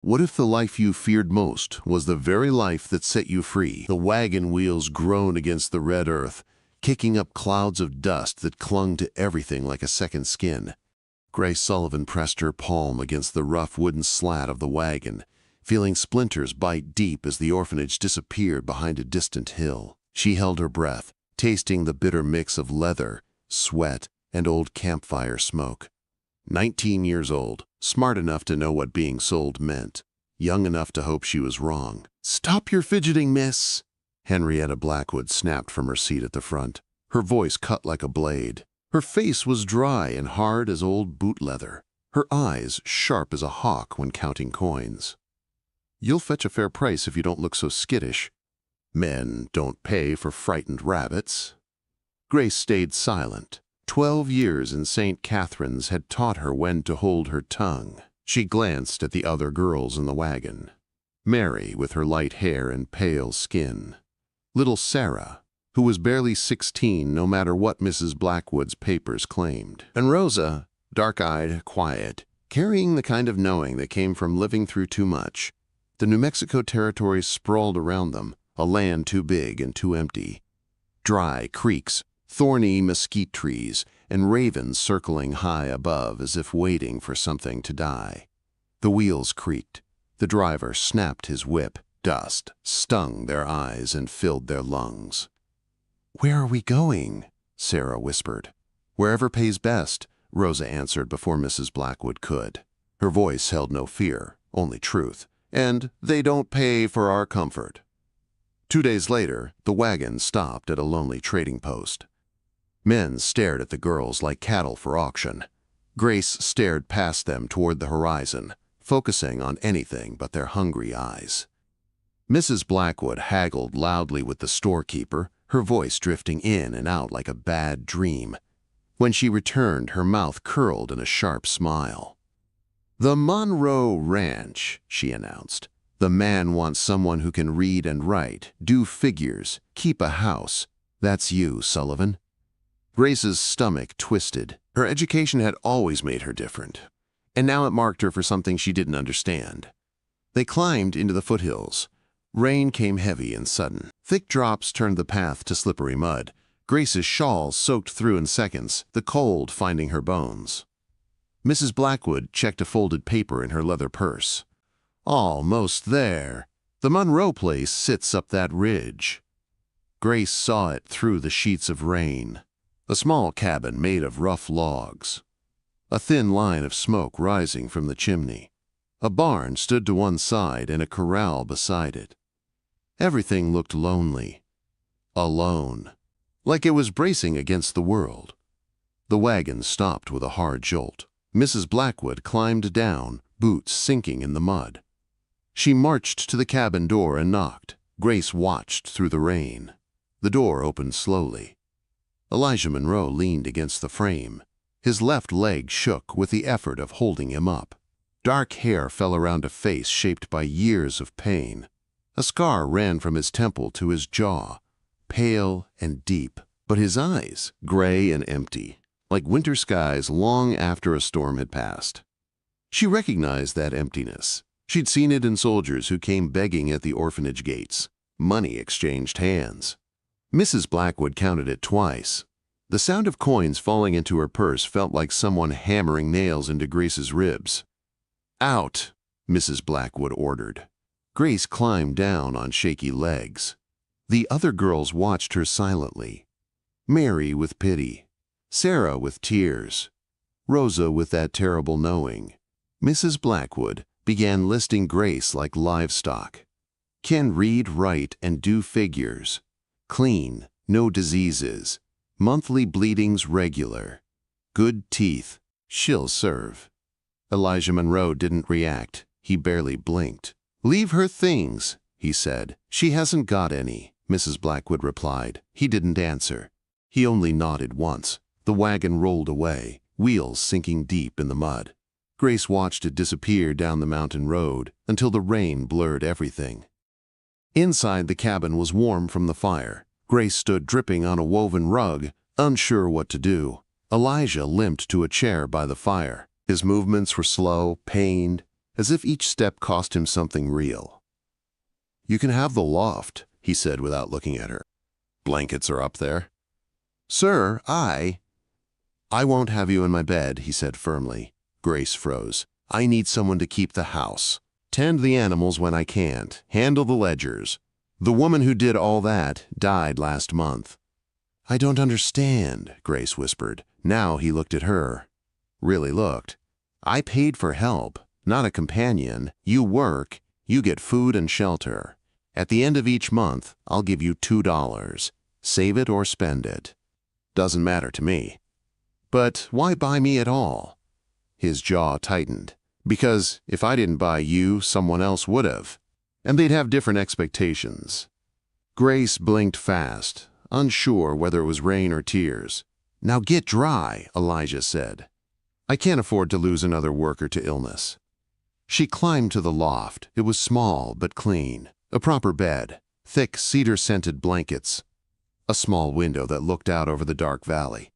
What if the life you feared most was the very life that set you free? The wagon wheels groaned against the red earth, kicking up clouds of dust that clung to everything like a second skin. Grace Sullivan pressed her palm against the rough wooden slat of the wagon, feeling splinters bite deep as the orphanage disappeared behind a distant hill. She held her breath, tasting the bitter mix of leather, sweat, and old campfire smoke. 19 years old, smart enough to know what being sold meant, young enough to hope she was wrong. "Stop your fidgeting, miss!" Henrietta Blackwood snapped from her seat at the front. Her voice cut like a blade. Her face was dry and hard as old boot leather, her eyes sharp as a hawk when counting coins. "You'll fetch a fair price if you don't look so skittish. Men don't pay for frightened rabbits." Grace stayed silent. 12 years in St. Catherine's had taught her when to hold her tongue. She glanced at the other girls in the wagon. Mary, with her light hair and pale skin. Little Sarah, who was barely 16 no matter what Mrs. Blackwood's papers claimed. And Rosa, dark-eyed, quiet, carrying the kind of knowing that came from living through too much. The New Mexico territory sprawled around them, a land too big and too empty. Dry creeks, thorny mesquite trees, and ravens circling high above as if waiting for something to die. The wheels creaked. The driver snapped his whip. Dust stung their eyes and filled their lungs. "Where are we going?" Sarah whispered. "Wherever pays best," Rosa answered before Mrs. Blackwood could. Her voice held no fear, only truth. "And they don't pay for our comfort." 2 days later, the wagon stopped at a lonely trading post. Men stared at the girls like cattle for auction. Grace stared past them toward the horizon, focusing on anything but their hungry eyes. Mrs. Blackwood haggled loudly with the storekeeper, her voice drifting in and out like a bad dream. When she returned, her mouth curled in a sharp smile. "The Monroe Ranch," she announced. "The man wants someone who can read and write, do figures, keep a house. That's you, Sullivan." Grace's stomach twisted. Her education had always made her different, and now it marked her for something she didn't understand. They climbed into the foothills. Rain came heavy and sudden. Thick drops turned the path to slippery mud. Grace's shawl soaked through in seconds, the cold finding her bones. Mrs. Blackwood checked a folded paper in her leather purse. "Almost there. The Monroe place sits up that ridge." Grace saw it through the sheets of rain. A small cabin made of rough logs. A thin line of smoke rising from the chimney. A barn stood to one side and a corral beside it. Everything looked lonely. Alone. Like it was bracing against the world. The wagon stopped with a hard jolt. Mrs. Blackwood climbed down, boots sinking in the mud. She marched to the cabin door and knocked. Grace watched through the rain. The door opened slowly. Elijah Monroe leaned against the frame. His left leg shook with the effort of holding him up. Dark hair fell around a face shaped by years of pain. A scar ran from his temple to his jaw, pale and deep, but his eyes, gray and empty, like winter skies long after a storm had passed. She recognized that emptiness. She'd seen it in soldiers who came begging at the orphanage gates. Money exchanged hands. Mrs. Blackwood counted it twice. The sound of coins falling into her purse felt like someone hammering nails into Grace's ribs. "Out," Mrs. Blackwood ordered. Grace climbed down on shaky legs. The other girls watched her silently. Mary with pity, Sarah with tears, Rosa with that terrible knowing. Mrs. Blackwood began listing Grace like livestock. "Can read, write, and do figures. Clean, no diseases. Monthly bleedings regular. Good teeth. She'll serve." Elijah Monroe didn't react. He barely blinked. "Leave her things," he said. "She hasn't got any," Mrs. Blackwood replied. He didn't answer. He only nodded once. The wagon rolled away, wheels sinking deep in the mud. Grace watched it disappear down the mountain road until the rain blurred everything. Inside, the cabin was warm from the fire. Grace stood dripping on a woven rug, unsure what to do. Elijah limped to a chair by the fire. His movements were slow, pained, as if each step cost him something real. "You can have the loft," he said without looking at her. "Blankets are up there." "Sir, I won't have you in my bed," he said firmly. Grace froze. "I need someone to keep the house. Tend the animals when I can't. Handle the ledgers. The woman who did all that died last month." "I don't understand," Grace whispered. Now he looked at her. Really looked. "I paid for help, not a companion. You work, you get food and shelter. At the end of each month, I'll give you $2. Save it or spend it. Doesn't matter to me." "But why buy me at all?" His jaw tightened. "Because if I didn't buy you, someone else would have. And they'd have different expectations." Grace blinked fast, unsure whether it was rain or tears. "Now get dry," Elijah said. "I can't afford to lose another worker to illness." She climbed to the loft. It was small but clean. A proper bed, thick cedar-scented blankets, a small window that looked out over the dark valley.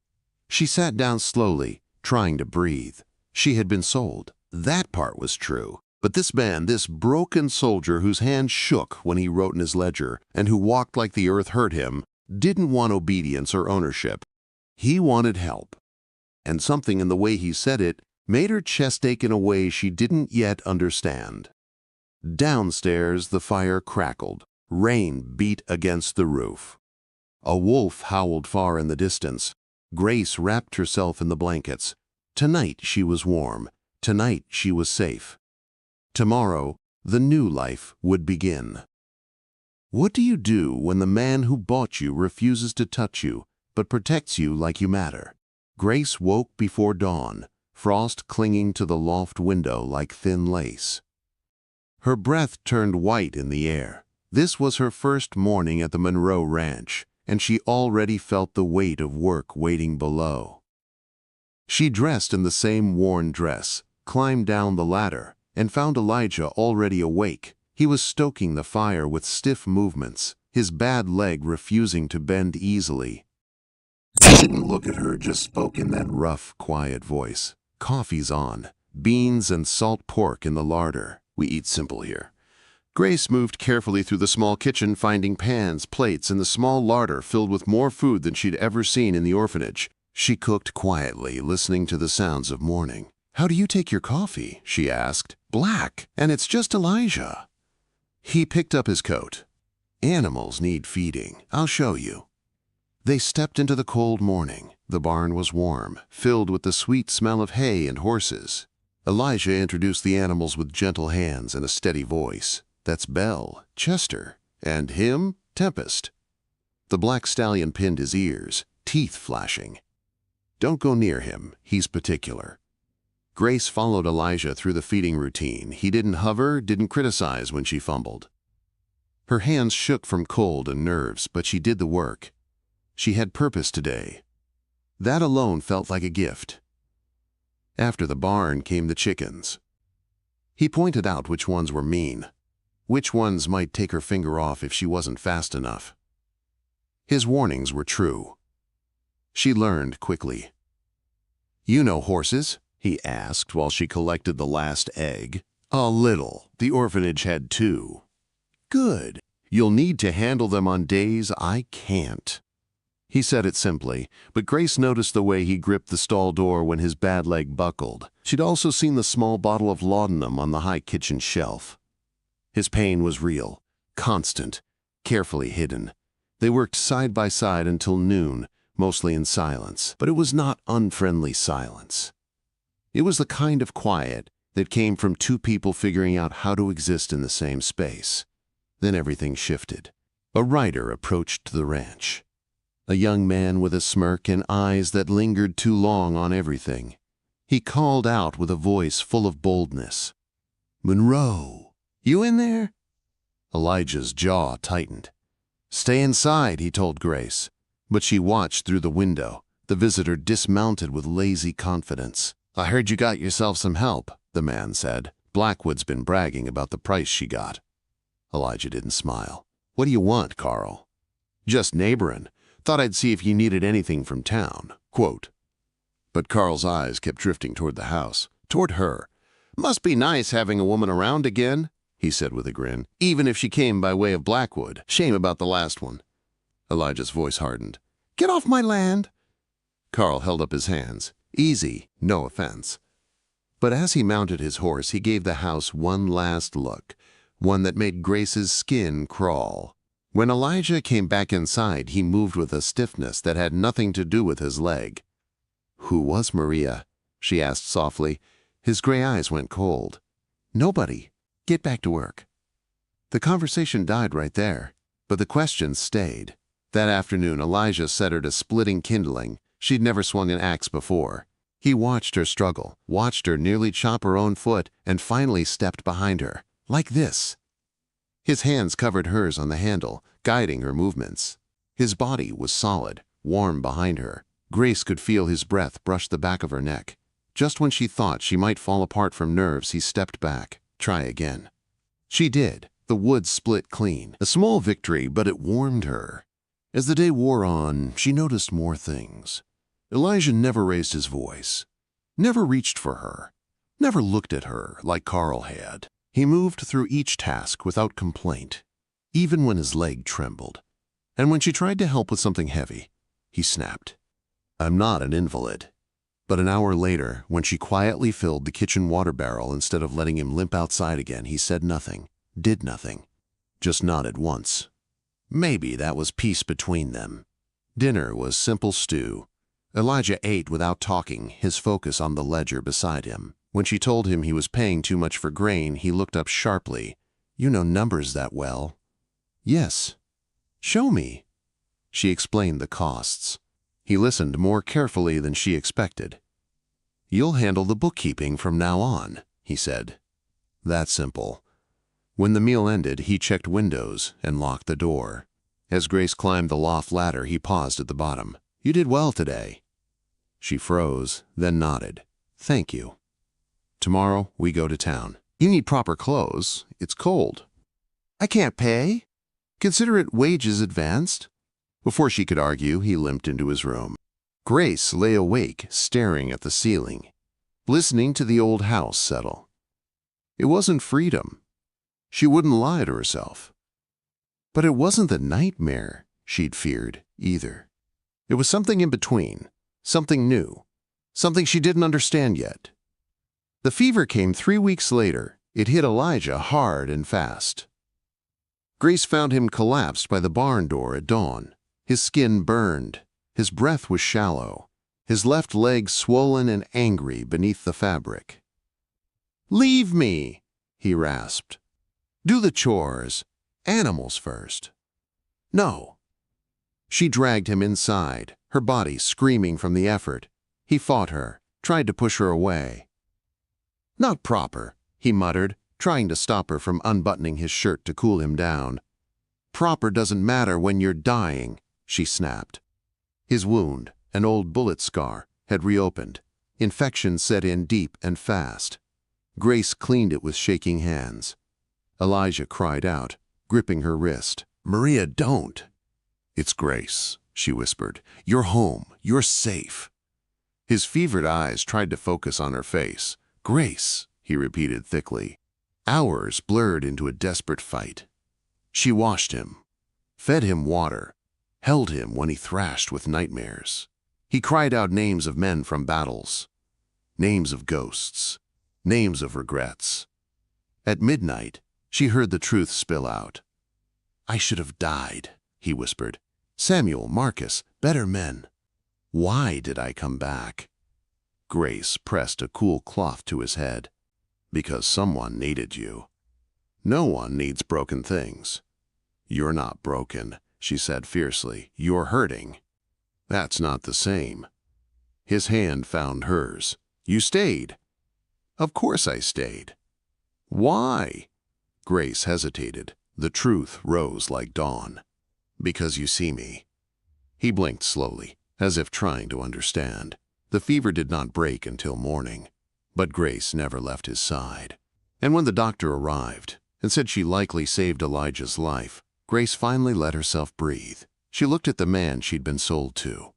She sat down slowly, trying to breathe. She had been sold. That part was true. But this man, this broken soldier whose hand shook when he wrote in his ledger and who walked like the earth hurt him, didn't want obedience or ownership. He wanted help. And something in the way he said it made her chest ache in a way she didn't yet understand. Downstairs, the fire crackled. Rain beat against the roof. A wolf howled far in the distance. Grace wrapped herself in the blankets. Tonight she was warm. Tonight she was safe. Tomorrow, the new life would begin. What do you do when the man who bought you refuses to touch you, but protects you like you matter? Grace woke before dawn, frost clinging to the loft window like thin lace. Her breath turned white in the air. This was her first morning at the Monroe Ranch, and she already felt the weight of work waiting below. She dressed in the same worn dress, climbed down the ladder, and found Elijah already awake. He was stoking the fire with stiff movements, his bad leg refusing to bend easily. He didn't look at her, just spoke in that rough, quiet voice. "Coffee's on. Beans and salt pork in the larder. We eat simple here." Grace moved carefully through the small kitchen, finding pans, plates, and the small larder filled with more food than she'd ever seen in the orphanage. She cooked quietly, listening to the sounds of morning. "How do you take your coffee?" she asked. "Black, and it's just Elijah." He picked up his coat. "Animals need feeding. I'll show you." They stepped into the cold morning. The barn was warm, filled with the sweet smell of hay and horses. Elijah introduced the animals with gentle hands and a steady voice. "That's Belle, Chester, and him, Tempest." The black stallion pinned his ears, teeth flashing. "Don't go near him. He's particular." Grace followed Elijah through the feeding routine. He didn't hover, didn't criticize when she fumbled. Her hands shook from cold and nerves, but she did the work. She had purpose today. That alone felt like a gift. After the barn came the chickens. He pointed out which ones were mean, which ones might take her finger off if she wasn't fast enough. His warnings were true. She learned quickly. "You know horses?" he asked while she collected the last egg. "A little. The orphanage had 2. "Good. You'll need to handle them on days I can't." He said it simply, but Grace noticed the way he gripped the stall door when his bad leg buckled. She'd also seen the small bottle of laudanum on the high kitchen shelf. His pain was real, constant, carefully hidden. They worked side by side until noon, mostly in silence, but it was not unfriendly silence. It was the kind of quiet that came from 2 people figuring out how to exist in the same space. Then everything shifted. A rider approached the ranch. A young man with a smirk and eyes that lingered too long on everything. He called out with a voice full of boldness. "Monroe, you in there?" Elijah's jaw tightened. "Stay inside," he told Grace. But she watched through the window. The visitor dismounted with lazy confidence. "I heard you got yourself some help," the man said. "Blackwood's been bragging about the price she got." Elijah didn't smile. "What do you want, Carl?" "Just neighborin'. Thought I'd see if you needed anything from town." Quote. But Carl's eyes kept drifting toward the house, toward her. "Must be nice having a woman around again," he said with a grin, "even if she came by way of Blackwood. Shame about the last one." Elijah's voice hardened. "Get off my land." Carl held up his hands. Easy, no offense. But as he mounted his horse, he gave the house one last look, one that made Grace's skin crawl. When Elijah came back inside, he moved with a stiffness that had nothing to do with his leg. "Who was Maria?" she asked softly. His gray eyes went cold. "Nobody. Get back to work." The conversation died right there, but the questions stayed. That afternoon, Elijah set her to splitting kindling. She'd never swung an axe before. He watched her struggle, watched her nearly chop her own foot, and finally stepped behind her. Like this. His hands covered hers on the handle, guiding her movements. His body was solid, warm behind her. Grace could feel his breath brush the back of her neck. Just when she thought she might fall apart from nerves, he stepped back. Try again. She did. The wood split clean. A small victory, but it warmed her. As the day wore on, she noticed more things. Elijah never raised his voice, never reached for her, never looked at her like Carl had. He moved through each task without complaint, even when his leg trembled. And when she tried to help with something heavy, he snapped. "I'm not an invalid." But an hour later, when she quietly filled the kitchen water barrel instead of letting him limp outside again, he said nothing, did nothing, just nodded once. Maybe that was peace between them. Dinner was simple stew. Elijah ate without talking, his focus on the ledger beside him. When she told him he was paying too much for grain, he looked up sharply. "You know numbers that well." "Yes." "Show me." She explained the costs. He listened more carefully than she expected. "You'll handle the bookkeeping from now on," he said. That simple. When the meal ended, he checked windows and locked the door. As Grace climbed the loft ladder, he paused at the bottom. "You did well today." She froze, then nodded. "Thank you. Tomorrow we go to town. You need proper clothes. It's cold." "I can't pay. Consider it wages advanced." Before she could argue, he limped into his room. Grace lay awake, staring at the ceiling, listening to the old house settle. It wasn't freedom. She wouldn't lie to herself. But it wasn't the nightmare she'd feared, either. It was something in between, something new, something she didn't understand yet. The fever came 3 weeks later. It hit Elijah hard and fast. Grace found him collapsed by the barn door at dawn. His skin burned. His breath was shallow. His left leg swollen and angry beneath the fabric. "Leave me," he rasped. "Do the chores. Animals first." "No." She dragged him inside, her body screaming from the effort. He fought her, tried to push her away. "Not proper," he muttered, trying to stop her from unbuttoning his shirt to cool him down. "Proper doesn't matter when you're dying," she snapped. His wound, an old bullet scar, had reopened. Infection set in deep and fast. Grace cleaned it with shaking hands. Elijah cried out, gripping her wrist. "Maria, don't." "It's Grace," she whispered. "You're home. You're safe." His fevered eyes tried to focus on her face. "Grace," he repeated thickly. Hours blurred into a desperate fight. She washed him, fed him water, held him when he thrashed with nightmares. He cried out names of men from battles, names of ghosts, names of regrets. At midnight, she heard the truth spill out. "I should have died," he whispered. "Samuel, Marcus, better men. Why did I come back?" Grace pressed a cool cloth to his head. "Because someone needed you. No one needs broken things." "You're not broken," she said fiercely. "You're hurting." "That's not the same." His hand found hers. "You stayed." "Of course I stayed." "Why?" Grace hesitated. The truth rose like dawn. "Because you see me." He blinked slowly, as if trying to understand. The fever did not break until morning, but Grace never left his side. And when the doctor arrived and said she likely saved Elijah's life, Grace finally let herself breathe. She looked at the man she'd been sold to.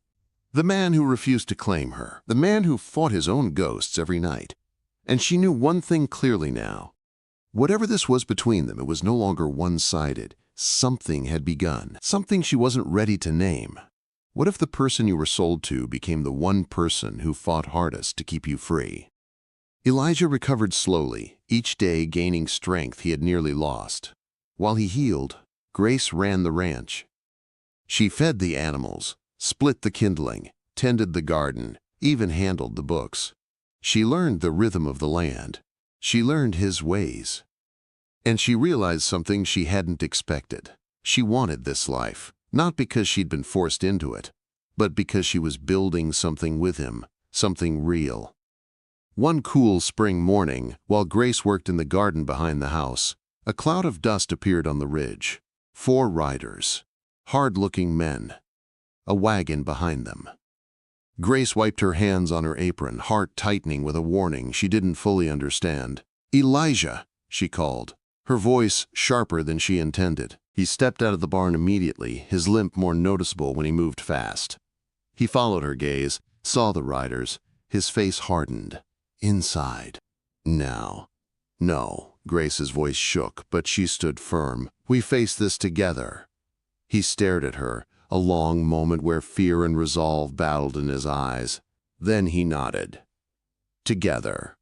The man who refused to claim her. The man who fought his own ghosts every night. And she knew one thing clearly now. Whatever this was between them, it was no longer one-sided. Something had begun, something she wasn't ready to name. What if the person you were sold to became the one person who fought hardest to keep you free? Elijah recovered slowly, each day gaining strength he had nearly lost. While he healed, Grace ran the ranch. She fed the animals, split the kindling, tended the garden, even handled the books. She learned the rhythm of the land. She learned his ways. And she realized something she hadn't expected. She wanted this life, not because she'd been forced into it, but because she was building something with him, something real. One cool spring morning, while Grace worked in the garden behind the house, a cloud of dust appeared on the ridge. 4 riders, hard-looking men, a wagon behind them. Grace wiped her hands on her apron, heart tightening with a warning she didn't fully understand. "Elijah," she called, her voice sharper than she intended. He stepped out of the barn immediately, his limp more noticeable when he moved fast. He followed her gaze, saw the riders, his face hardened. Inside. Now. No, Grace's voice shook, but she stood firm. "We face this together." He stared at her, a long moment where fear and resolve battled in his eyes. Then he nodded. Together.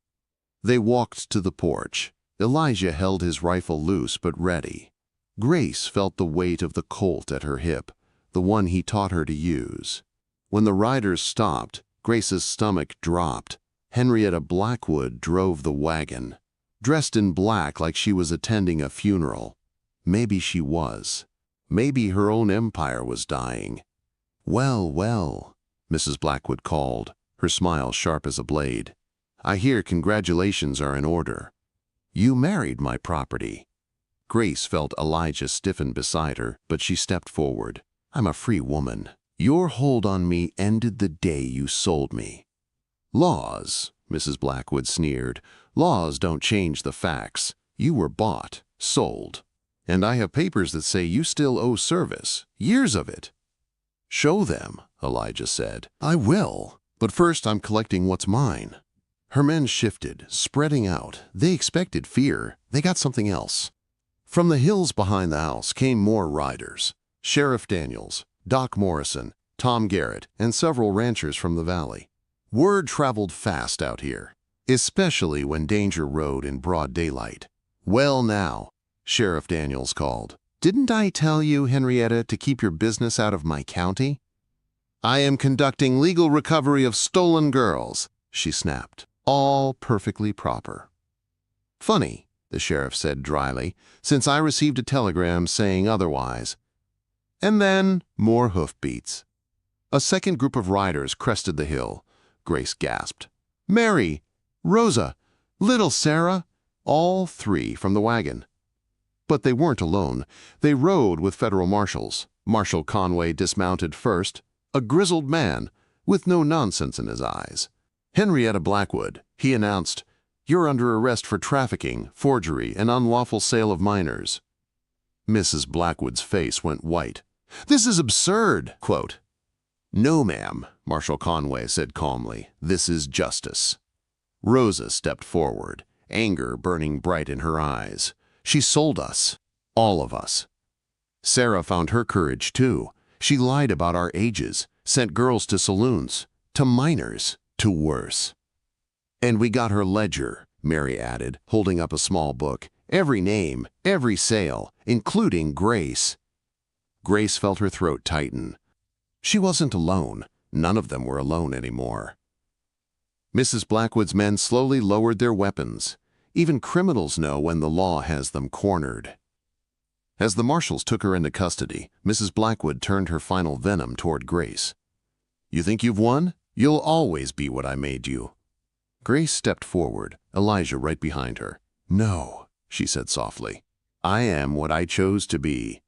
They walked to the porch. Elijah held his rifle loose but ready. Grace felt the weight of the Colt at her hip, the one he taught her to use. When the riders stopped, Grace's stomach dropped. Henrietta Blackwood drove the wagon, dressed in black like she was attending a funeral. Maybe she was. Maybe her own empire was dying. "Well, well," Mrs. Blackwood called, her smile sharp as a blade. "I hear congratulations are in order. You married my property." Grace felt Elijah stiffen beside her, but she stepped forward. "I'm a free woman. Your hold on me ended the day you sold me." "Laws," Mrs. Blackwood sneered. "Laws don't change the facts. You were bought, sold. And I have papers that say you still owe service, years of it." "Show them," Elijah said. "I will. But first I'm collecting what's mine." Her men shifted, spreading out. They expected fear. They got something else. From the hills behind the house came more riders. Sheriff Daniels, Doc Morrison, Tom Garrett, and several ranchers from the valley. Word traveled fast out here, especially when danger rode in broad daylight. "Well now," Sheriff Daniels called. "Didn't I tell you, Henrietta, to keep your business out of my county?" "I am conducting legal recovery of stolen girls," she snapped. "All perfectly proper." "Funny," the sheriff said dryly, "since I received a telegram saying otherwise." And then more hoofbeats. A second group of riders crested the hill. Grace gasped. "Mary! Rosa! Little Sarah!" All 3 from the wagon. But they weren't alone. They rode with federal marshals. Marshal Conway dismounted first, a grizzled man with no nonsense in his eyes. "Henrietta Blackwood," he announced, "you're under arrest for trafficking, forgery, and unlawful sale of minors." Mrs. Blackwood's face went white. "This is absurd!" Quote, "No, ma'am," Marshal Conway said calmly. "This is justice." Rosa stepped forward, anger burning bright in her eyes. "She sold us. All of us." Sarah found her courage, too. She lied about our ages, sent girls to saloons, to minors, to worse. "And we got her ledger," Mary added, holding up a small book. "Every name, every sale, including Grace." Grace felt her throat tighten. She wasn't alone. None of them were alone anymore. Mrs. Blackwood's men slowly lowered their weapons. Even criminals know when the law has them cornered. As the marshals took her into custody, Mrs. Blackwood turned her final venom toward Grace. "You think you've won? You'll always be what I made you." Grace stepped forward, Elijah right behind her. "No," she said softly. "I am what I chose to be."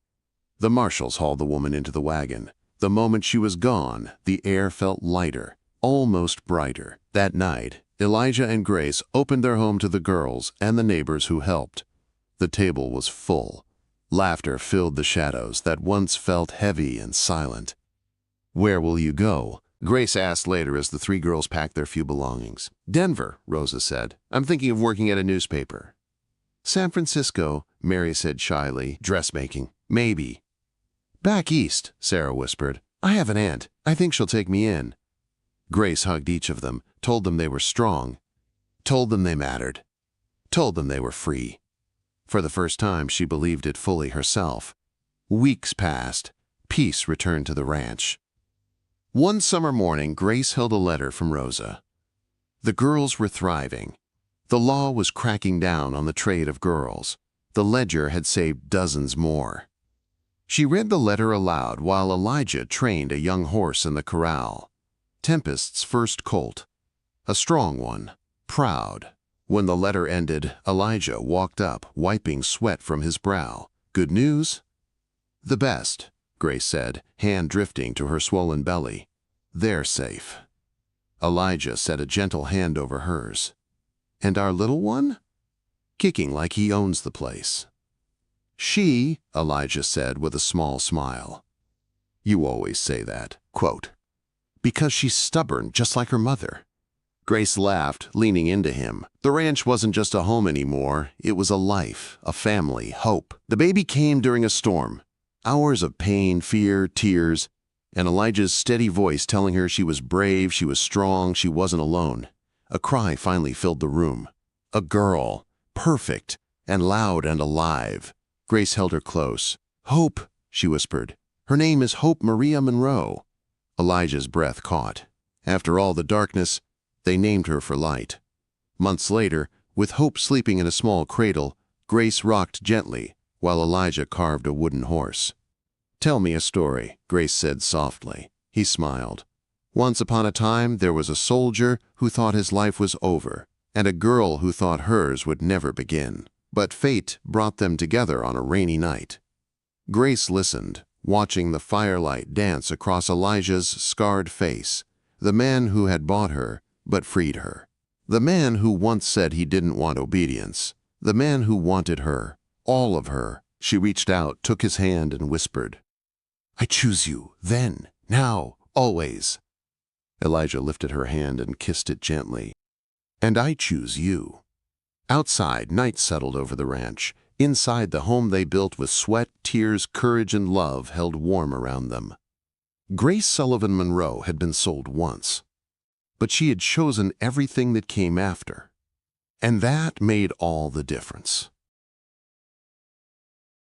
The marshals hauled the woman into the wagon. The moment she was gone, the air felt lighter, almost brighter. That night, Elijah and Grace opened their home to the girls and the neighbors who helped. The table was full. Laughter filled the shadows that once felt heavy and silent. "Where will you go?" Grace asked later as the three girls packed their few belongings. Denver, Rosa said. I'm thinking of working at a newspaper. San Francisco, Mary said shyly. Dressmaking. Maybe. Back east, Sarah whispered. I have an aunt. I think she'll take me in. Grace hugged each of them, told them they were strong, told them they mattered, told them they were free. For the first time, she believed it fully herself. Weeks passed. Peace returned to the ranch. One summer morning, Grace held a letter from Rosa. The girls were thriving. The law was cracking down on the trade of girls. The ledger had saved dozens more. She read the letter aloud while Elijah trained a young horse in the corral. Tempest's first colt. A strong one, proud. When the letter ended, Elijah walked up, wiping sweat from his brow. Good news? The best, Grace said, hand drifting to her swollen belly. They're safe. Elijah set a gentle hand over hers. And our little one? Kicking like he owns the place. She, Elijah said with a small smile. You always say that, quote, because she's stubborn just like her mother. Grace laughed, leaning into him. The ranch wasn't just a home anymore. It was a life, a family, hope. The baby came during a storm. Hours of pain, fear, tears, and Elijah's steady voice telling her she was brave, she was strong, she wasn't alone. A cry finally filled the room. A girl, perfect, and loud and alive. Grace held her close. Hope, she whispered. Her name is Hope Maria Monroe. Elijah's breath caught. After all the darkness, they named her for light. Months later, with Hope sleeping in a small cradle, Grace rocked gently while Elijah carved a wooden horse. Tell me a story, Grace said softly. He smiled. Once upon a time, there was a soldier who thought his life was over, and a girl who thought hers would never begin. But fate brought them together on a rainy night. Grace listened, watching the firelight dance across Elijah's scarred face, the man who had bought her but freed her. The man who once said he didn't want obedience. The man who wanted her, all of her. She reached out, took his hand, and whispered, I choose you, then, now, always. Elijah lifted her hand and kissed it gently. And I choose you. Outside, night settled over the ranch. Inside, the home they built with sweat, tears, courage, and love held warm around them. Grace Sullivan Monroe had been sold once, but she had chosen everything that came after. And that made all the difference.